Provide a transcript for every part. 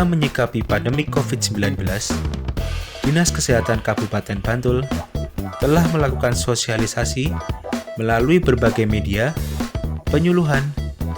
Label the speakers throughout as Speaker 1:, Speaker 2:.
Speaker 1: Dalam menyikapi pandemi COVID-19, Dinas Kesehatan Kabupaten Bantul telah melakukan sosialisasi melalui berbagai media, penyuluhan,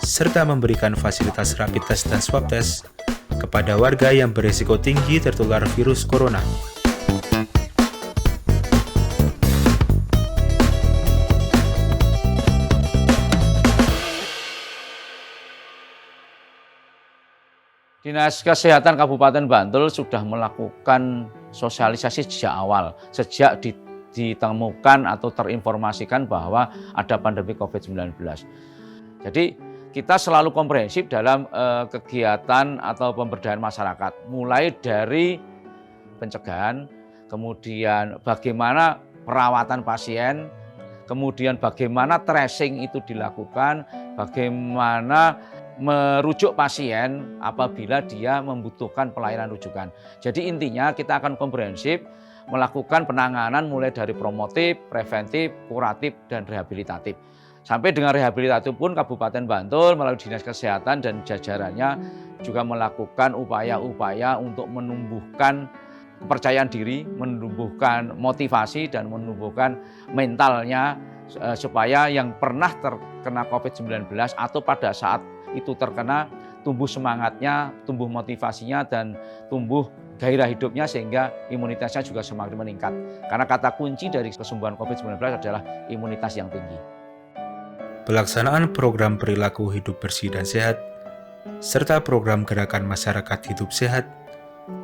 Speaker 1: serta memberikan fasilitas rapid test dan swab test kepada warga yang berisiko tinggi tertular virus corona.
Speaker 2: Dinas Kesehatan Kabupaten Bantul sudah melakukan sosialisasi sejak awal, sejak ditemukan atau terinformasikan bahwa ada pandemi COVID-19. Jadi kita selalu komprehensif dalam kegiatan atau pemberdayaan masyarakat, mulai dari pencegahan, kemudian bagaimana perawatan pasien, kemudian bagaimana tracing itu dilakukan, bagaimana merujuk pasien apabila dia membutuhkan pelayanan rujukan. Jadi intinya kita akan komprehensif melakukan penanganan mulai dari promotif, preventif, kuratif, dan rehabilitatif. Sampai dengan rehabilitatif pun Kabupaten Bantul melalui Dinas Kesehatan dan jajarannya juga melakukan upaya-upaya untuk menumbuhkan kepercayaan diri, menumbuhkan motivasi, dan menumbuhkan mentalnya supaya yang pernah terkena COVID-19 atau pada saat itu terkena, tumbuh semangatnya, tumbuh motivasinya, dan tumbuh gairah hidupnya sehingga imunitasnya juga semakin meningkat. Karena kata kunci dari kesembuhan COVID-19 adalah imunitas yang tinggi.
Speaker 1: Pelaksanaan program perilaku hidup bersih dan sehat, serta program gerakan masyarakat hidup sehat,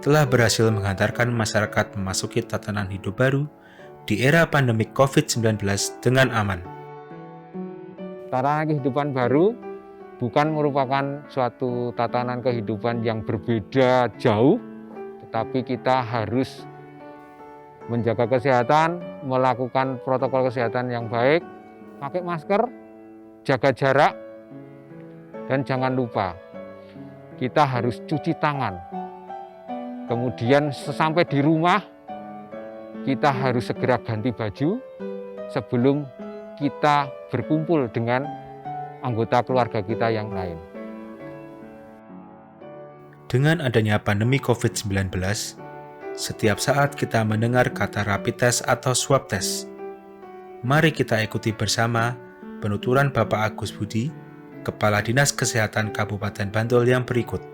Speaker 1: telah berhasil menghantarkan masyarakat memasuki tatanan hidup baru di era pandemi COVID-19 dengan aman.
Speaker 3: Tatanan kehidupan baru bukan merupakan suatu tatanan kehidupan yang berbeda jauh, tetapi kita harus menjaga kesehatan, melakukan protokol kesehatan yang baik, pakai masker, jaga jarak, dan jangan lupa kita harus cuci tangan. Kemudian sesampai di rumah, kita harus segera ganti baju sebelum kita berkumpul dengan anggota keluarga kita yang lain.
Speaker 1: Dengan adanya pandemi COVID-19, setiap saat kita mendengar kata rapid test atau swab test. Mari kita ikuti bersama penuturan Bapak Agus Budi, Kepala Dinas Kesehatan Kabupaten Bantul yang berikut.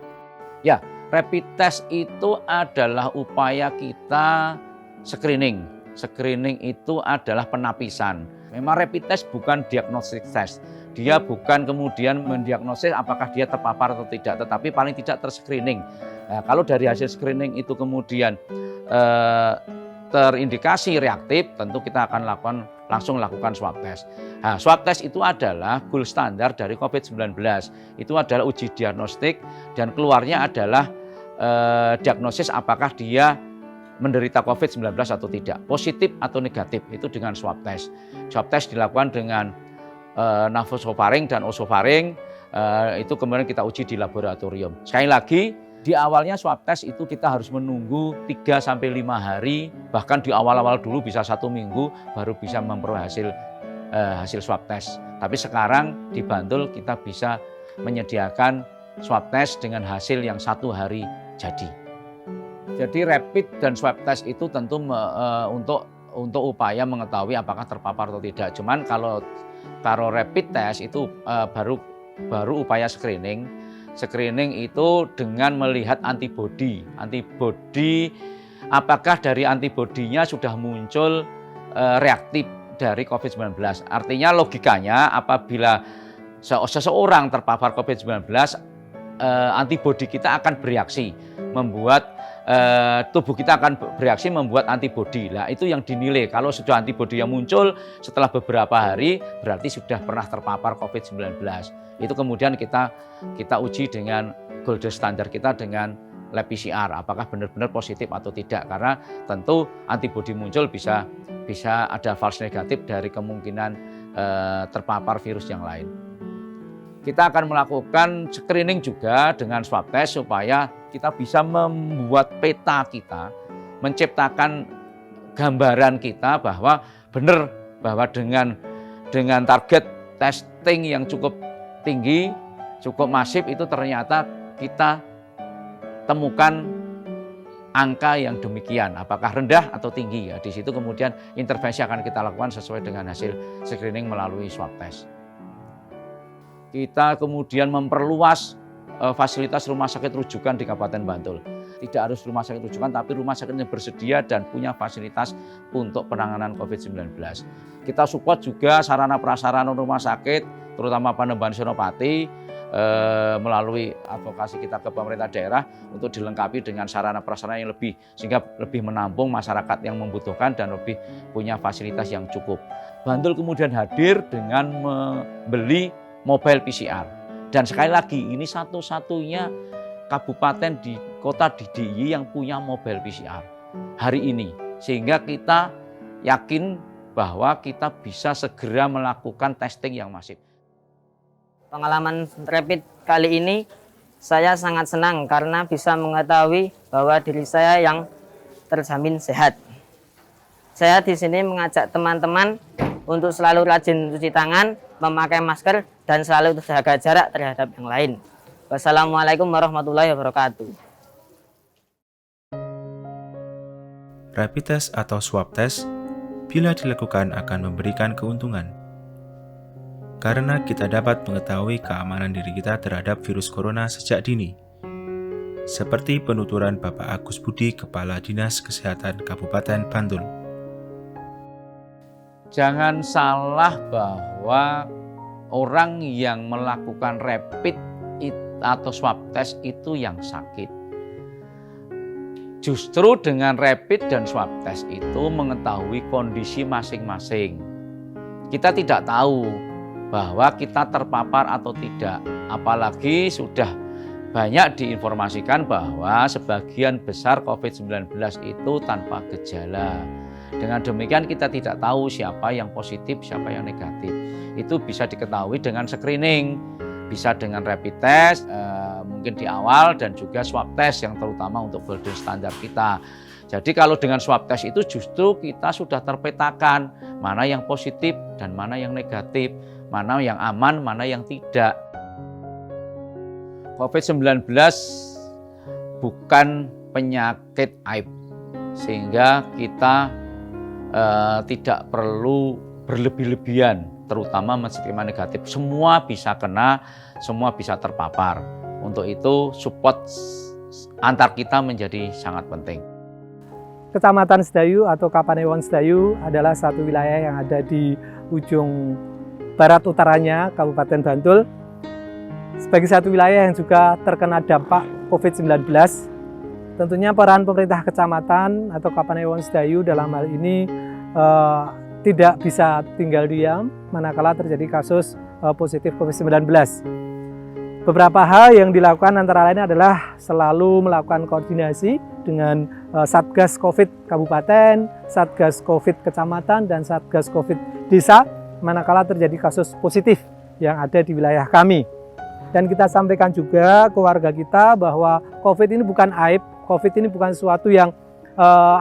Speaker 2: Ya, rapid test itu adalah upaya kita screening. Screening itu adalah penapisan. Memang rapid test bukan diagnostic test. Dia bukan kemudian mendiagnosis apakah dia terpapar atau tidak, tetapi paling tidak terscreening. Nah, kalau dari hasil screening itu kemudian terindikasi reaktif, tentu kita akan langsung lakukan swab test. Nah, swab test itu adalah gold standar dari COVID-19. Itu adalah uji diagnostik dan keluarnya adalah diagnosis apakah dia menderita COVID-19 atau tidak, positif atau negatif, itu dengan swab test. Swab test dilakukan dengan nasofaring dan osofaring, itu kemudian kita uji di laboratorium. Sekali lagi, di awalnya swab test itu kita harus menunggu 3-5 hari, bahkan di awal-awal dulu bisa 1 minggu baru bisa memperoleh hasil swab test. Tapi sekarang di Bantul kita bisa menyediakan swab test dengan hasil yang 1 hari jadi. Jadi rapid dan swab test itu tentu untuk upaya mengetahui apakah terpapar atau tidak. Cuman kalau rapid test itu baru upaya screening. Screening itu dengan melihat antibodi. Antibodi, apakah dari antibodinya sudah muncul reaktif dari COVID-19. Artinya logikanya apabila seseorang terpapar COVID-19, antibodi kita akan bereaksi, membuat tubuh kita akan bereaksi membuat antibodi. Nah, itu yang dinilai. Kalau sudah antibodi yang muncul setelah beberapa hari, berarti sudah pernah terpapar COVID-19. Itu kemudian kita uji dengan gold standar kita dengan lab PCR, apakah benar-benar positif atau tidak. Karena tentu antibodi muncul bisa ada false negatif dari kemungkinan terpapar virus yang lain. Kita akan melakukan screening juga dengan swab test supaya kita bisa membuat peta kita, menciptakan gambaran kita bahwa benar bahwa dengan target testing yang cukup tinggi, cukup masif itu ternyata kita temukan angka yang demikian, apakah rendah atau tinggi ya. Di situ kemudian intervensi akan kita lakukan sesuai dengan hasil screening melalui swab test. Kita kemudian memperluas fasilitas rumah sakit rujukan di Kabupaten Bantul. Tidak harus rumah sakit rujukan, tapi rumah sakit yang bersedia dan punya fasilitas untuk penanganan COVID-19. Kita support juga sarana prasarana rumah sakit, terutama Panembahan Senopati, melalui advokasi kita ke pemerintah daerah untuk dilengkapi dengan sarana prasarana yang lebih, sehingga lebih menampung masyarakat yang membutuhkan dan lebih punya fasilitas yang cukup. Bantul kemudian hadir dengan membeli mobile PCR. Dan sekali lagi, ini satu-satunya kabupaten di kota di DIY yang punya mobile PCR hari ini. Sehingga kita yakin bahwa kita bisa segera melakukan testing yang masif.
Speaker 4: Pengalaman rapid kali ini saya sangat senang karena bisa mengetahui bahwa diri saya yang terjamin sehat. Saya di sini mengajak teman-teman untuk selalu rajin cuci tangan, memakai masker, dan selalu jaga jarak terhadap yang lain. Wassalamualaikum warahmatullahi wabarakatuh.
Speaker 1: Rapid test atau swab test bila dilakukan akan memberikan keuntungan. Karena kita dapat mengetahui keamanan diri kita terhadap virus corona sejak dini. Seperti penuturan Bapak Agus Budi, Kepala Dinas Kesehatan Kabupaten Bantul.
Speaker 2: Jangan salah bahwa orang yang melakukan rapid atau swab test itu yang sakit. Justru dengan rapid dan swab test itu mengetahui kondisi masing-masing. Kita tidak tahu bahwa kita terpapar atau tidak. Apalagi sudah banyak diinformasikan bahwa sebagian besar COVID-19 itu tanpa gejala. Dengan demikian kita tidak tahu siapa yang positif, siapa yang negatif. Itu bisa diketahui dengan screening, bisa dengan rapid test, mungkin di awal, dan juga swab test yang terutama untuk golden standard kita. Jadi kalau dengan swab test itu justru kita sudah terpetakan mana yang positif dan mana yang negatif, mana yang aman, mana yang tidak. COVID-19 bukan penyakit aib, sehingga kita tidak perlu berlebih-lebihan, terutama menskema negatif. Semua bisa kena, semua bisa terpapar. Untuk itu support antar kita menjadi sangat penting.
Speaker 5: Kecamatan Sedayu atau Kapanewon Sedayu adalah satu wilayah yang ada di ujung barat utaranya Kabupaten Bantul. Sebagai satu wilayah yang juga terkena dampak COVID-19, tentunya peran pemerintah kecamatan atau Kapanewon Sedayu dalam hal ini tidak bisa tinggal diam manakala terjadi kasus positif COVID-19. Beberapa hal yang dilakukan antara lain adalah selalu melakukan koordinasi dengan Satgas COVID Kabupaten, Satgas COVID Kecamatan, dan Satgas COVID Desa manakala terjadi kasus positif yang ada di wilayah kami. Dan kita sampaikan juga ke warga kita bahwa COVID ini bukan aib, COVID ini bukan sesuatu yang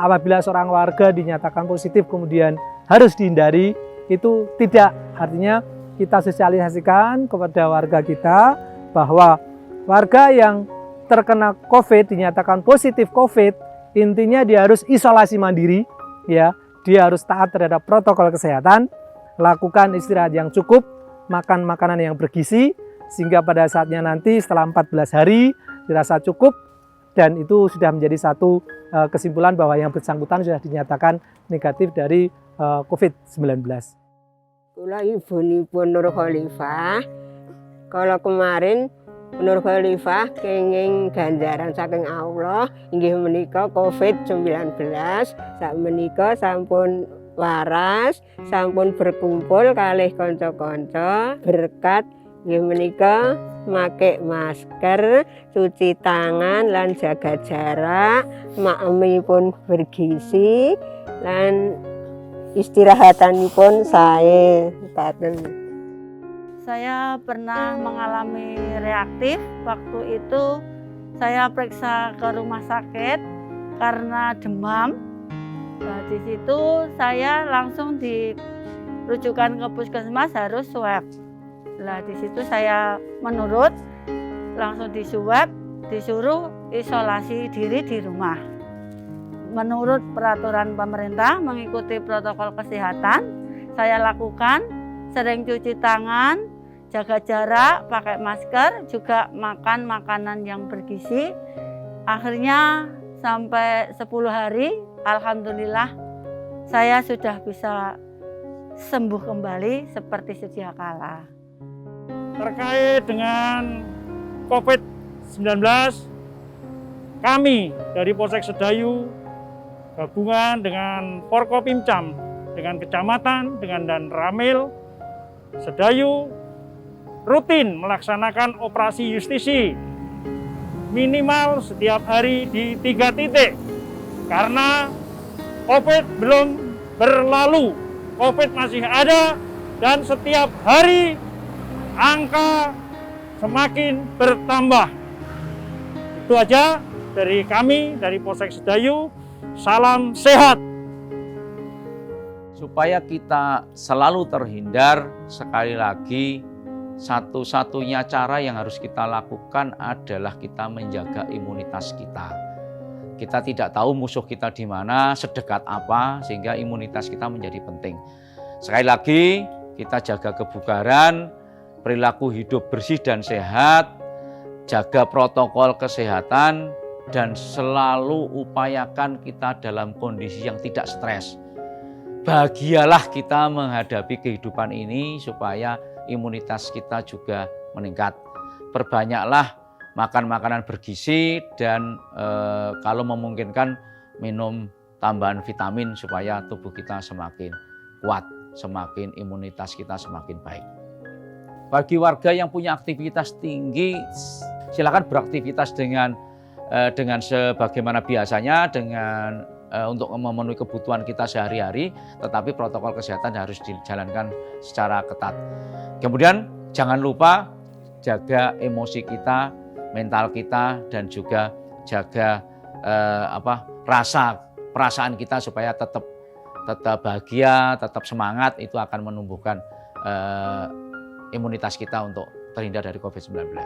Speaker 5: apabila seorang warga dinyatakan positif kemudian harus dihindari, itu tidak. Artinya kita sosialisasikan kepada warga kita bahwa warga yang terkena COVID, dinyatakan positif COVID, intinya dia harus isolasi mandiri, ya. Dia harus taat terhadap protokol kesehatan, lakukan istirahat yang cukup, makan makanan yang bergizi, sehingga pada saatnya nanti setelah 14 hari dirasa cukup, dan itu sudah menjadi satu kesimpulan bahwa yang bersangkutan sudah dinyatakan negatif dari COVID-19.
Speaker 6: Kula ibunipun Nur Khalifah. Kalau kemarin Nur Khalifah kenging ganjaran saking Allah inggih menika COVID-19. Sak menika sampun waras, sampun berkumpul kalih kanca-kanca berkat inggih menika make masker, cuci tangan lan jaga jarak, makemipun bergizi lan istirahatanipun sae.
Speaker 7: Saya pernah mengalami reaktif. Waktu itu saya periksa ke rumah sakit karena demam. Nah, di situ saya langsung dirujukan ke puskesmas harus swab. Nah, di situ saya menurut, langsung di swab disuruh isolasi diri di rumah. Menurut peraturan pemerintah mengikuti protokol kesehatan, saya lakukan sering cuci tangan, jaga jarak, pakai masker, juga makan makanan yang bergizi. Akhirnya sampai 10 hari, alhamdulillah saya sudah bisa sembuh kembali seperti sedia kala.
Speaker 8: Terkait dengan COVID-19, kami dari Polsek Sedayu gabungan dengan Forkopimcam, dengan kecamatan, dengan Dan Ramil, Sedayu, rutin melaksanakan operasi justisi minimal setiap hari di 3 titik. Karena COVID belum berlalu, COVID masih ada, dan setiap hari angka semakin bertambah. Itu aja dari kami, dari Polsek Sedayu. Salam sehat.
Speaker 2: Supaya kita selalu terhindar, sekali lagi satu-satunya cara yang harus kita lakukan adalah kita menjaga imunitas kita. Kita tidak tahu musuh kita di mana, sedekat apa, sehingga imunitas kita menjadi penting. Sekali lagi, kita jaga kebugaran, perilaku hidup bersih dan sehat, jaga protokol kesehatan, dan selalu upayakan kita dalam kondisi yang tidak stres. Bahagialah kita menghadapi kehidupan ini supaya imunitas kita juga meningkat. Perbanyaklah makan makanan bergizi dan kalau memungkinkan minum tambahan vitamin supaya tubuh kita semakin kuat, semakin imunitas kita semakin baik. Bagi warga yang punya aktivitas tinggi, silakan beraktivitas dengan sebagaimana biasanya, dengan untuk memenuhi kebutuhan kita sehari-hari, tetapi protokol kesehatan harus dijalankan secara ketat. Kemudian jangan lupa jaga emosi kita, mental kita, dan juga jaga perasaan kita supaya tetap bahagia, tetap semangat. Itu akan menumbuhkan imunitas kita untuk terhindar dari COVID-19.